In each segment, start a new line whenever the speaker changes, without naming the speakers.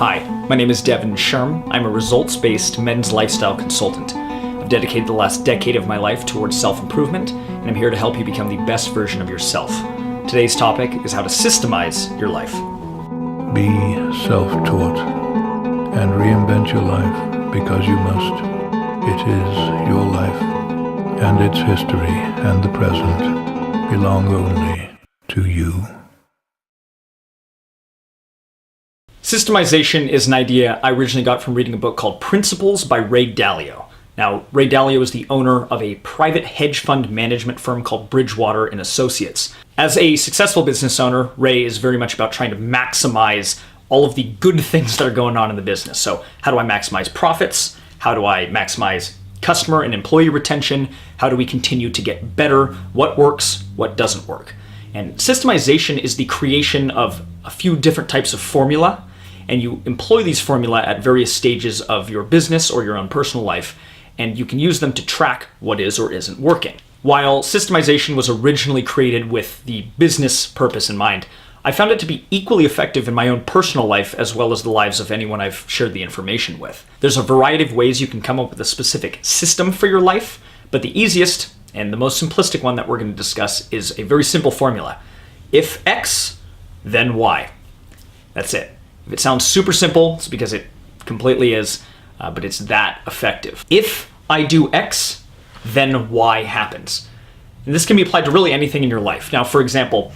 Hi, my name is Devin Schirm. I'm a results-based men's lifestyle consultant. I've dedicated the last decade of my life towards self-improvement, and I'm here to help you become the best version of yourself. Today's topic is how to systemize your life.
Be self-taught and reinvent your life because you must. It is your life, and its history and the present belong only to you.
Systemization is an idea I originally got from reading a book called Principles by Ray Dalio. Now, Ray Dalio is the owner of a private hedge fund management firm called Bridgewater and Associates. As a successful business owner, Ray is very much about trying to maximize all of the good things that are going on in the business. So how do I maximize profits? How do I maximize customer and employee retention? How do we continue to get better? What works? What doesn't work? And systemization is the creation of a few different types of formula, and you employ these formula at various stages of your business or your own personal life, and you can use them to track what is or isn't working. While systemization was originally created with the business purpose in mind, I found it to be equally effective in my own personal life as well as the lives of anyone I've shared the information with. There's a variety of ways you can come up with a specific system for your life, but the easiest and the most simplistic one that we're going to discuss is a very simple formula. If X, then Y. That's it. If it sounds super simple, it's because it completely is, but it's that effective. If I do X, then Y happens. And this can be applied to really anything in your life. Now, for example,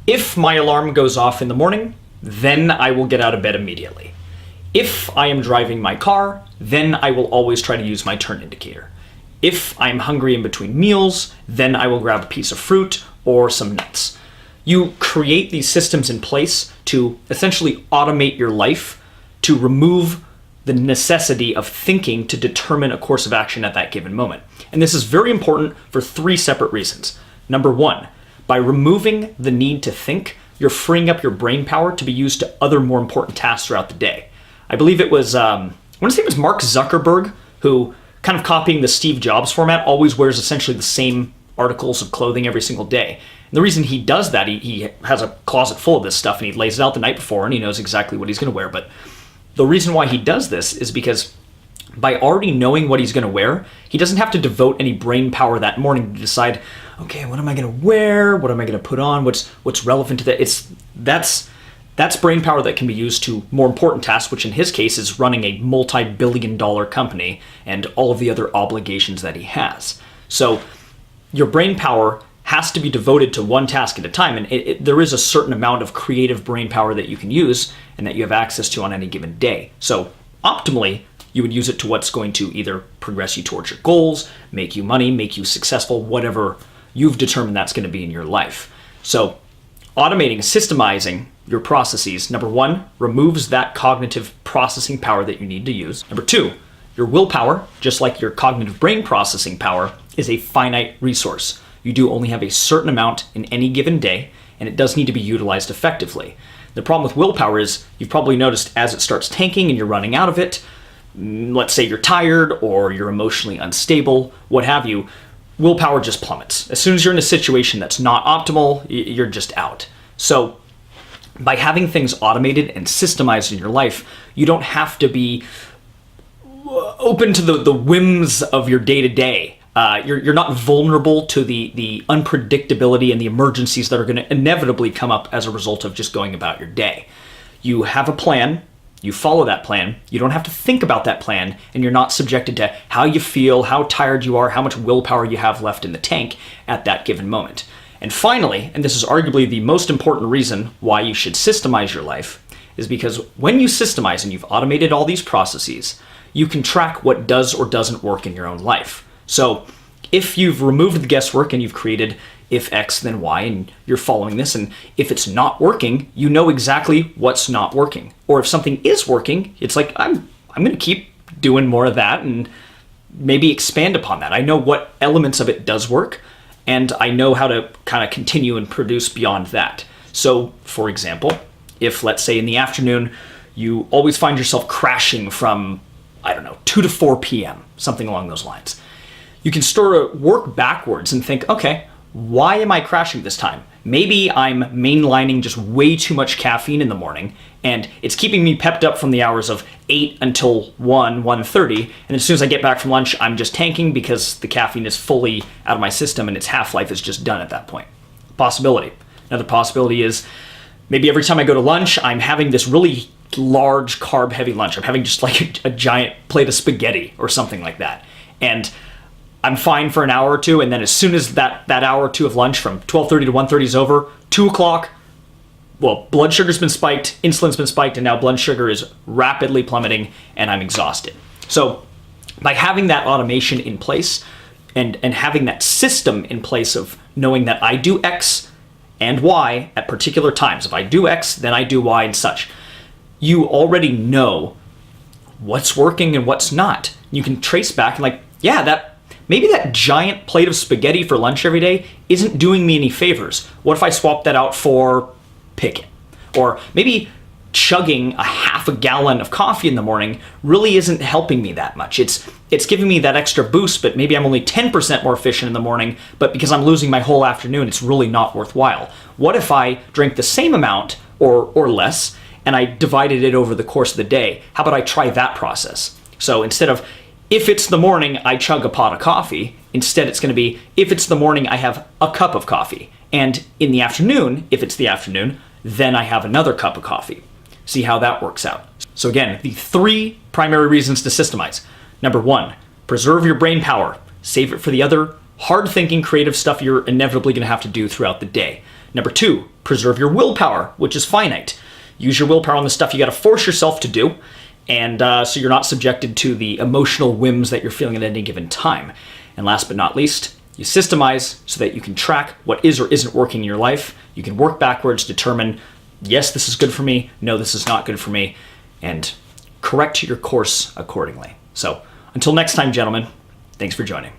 if my alarm goes off in the morning, then I will get out of bed immediately. If I am driving my car, then I will always try to use my turn indicator. If I'm hungry in between meals, then I will grab a piece of fruit or some nuts. You create these systems in place to essentially automate your life, to remove the necessity of thinking to determine a course of action at that given moment. And this is very important for three separate reasons. Number one, by removing the need to think, you're freeing up your brain power to be used to other more important tasks throughout the day. I believe it was, I want to say it was Mark Zuckerberg, who, kind of copying the Steve Jobs format, always wears essentially the same articles of clothing every single day. And the reason he does that, he has a closet full of this stuff and he lays it out the night before and he knows exactly what he's going to wear. But the reason why he does this is because by already knowing what he's going to wear, he doesn't have to devote any brain power that morning to decide, okay, what am I going to wear? What am I going to put on? What's relevant to that? That's brain power that can be used to more important tasks, which in his case is running a multi-billion-dollar company and all of the other obligations that he has. So your brain power has to be devoted to one task at a time, and there is a certain amount of creative brain power that you can use and that you have access to on any given day. So optimally, you would use it to what's going to either progress you towards your goals, make you money, make you successful, whatever you've determined that's going to be in your life. So automating, systemizing your processes, number one, removes that cognitive processing power that you need to use. Number two, your willpower, just like your cognitive brain processing power, is a finite resource. You do only have a certain amount in any given day, and it does need to be utilized effectively. The problem with willpower is you've probably noticed as it starts tanking and you're running out of it, let's say you're tired or you're emotionally unstable, what have you, willpower just plummets. As soon as you're in a situation that's not optimal, you're just out. So by having things automated and systemized in your life, you don't have to be open to the whims of your day-to-day. You're not vulnerable to the unpredictability and the emergencies that are going to inevitably come up as a result of just going about your day. You have a plan, you follow that plan, you don't have to think about that plan, and you're not subjected to how you feel, how tired you are, how much willpower you have left in the tank at that given moment. And finally, and this is arguably the most important reason why you should systemize your life, is because when you systemize and you've automated all these processes, you can track what does or doesn't work in your own life. So if you've removed the guesswork and you've created if X, then Y, and you're following this, and if it's not working, you know exactly what's not working. Or if something is working, it's like, I'm going to keep doing more of that and maybe expand upon that. I know what elements of it does work, and I know how to kind of continue and produce beyond that. So, for example, if let's say in the afternoon, you always find yourself crashing from, 2 to 4 p.m., something along those lines. You can sort of work backwards and think, okay, why am I crashing this time? Maybe I'm mainlining just way too much caffeine in the morning, and it's keeping me pepped up from the hours of 8 until 1:30, and as soon as I get back from lunch, I'm just tanking because the caffeine is fully out of my system and its half-life is just done at that point. Possibility. Another possibility is maybe every time I go to lunch, I'm having this really large carb-heavy lunch. I'm having just like a giant plate of spaghetti or something like that. And I'm fine for an hour or two, and then as soon as that hour or two of lunch from 12:30 to 1:30 is over, 2 o'clock, well, blood sugar's been spiked, insulin's been spiked, and now blood sugar is rapidly plummeting, and I'm exhausted. So by having that automation in place and having that system in place of knowing that I do X and Y at particular times, if I do X, then I do Y and such, you already know what's working and what's not. You can trace back and like, yeah, maybe that giant plate of spaghetti for lunch every day isn't doing me any favors. What if I swap that out for picket? Or maybe chugging a half a gallon of coffee in the morning really isn't helping me that much. It's giving me that extra boost, but maybe I'm only 10% more efficient in the morning, but because I'm losing my whole afternoon, it's really not worthwhile. What if I drink the same amount or less, and I divided it over the course of the day? How about I try that process? So instead of, if it's the morning, I chug a pot of coffee. Instead, it's going to be, if it's the morning, I have a cup of coffee. And in the afternoon, if it's the afternoon, then I have another cup of coffee. See how that works out. So again, the 3 primary reasons to systemize. Number 1, preserve your brain power. Save it for the other hard-thinking, creative stuff you're inevitably going to have to do throughout the day. Number 2, preserve your willpower, which is finite. Use your willpower on the stuff you got to force yourself to do, and so you're not subjected to the emotional whims that you're feeling at any given time. And last but not least, you systemize so that you can track what is or isn't working in your life. You can work backwards, determine, yes, this is good for me, no, this is not good for me, and correct your course accordingly. So until next time, gentlemen, thanks for joining.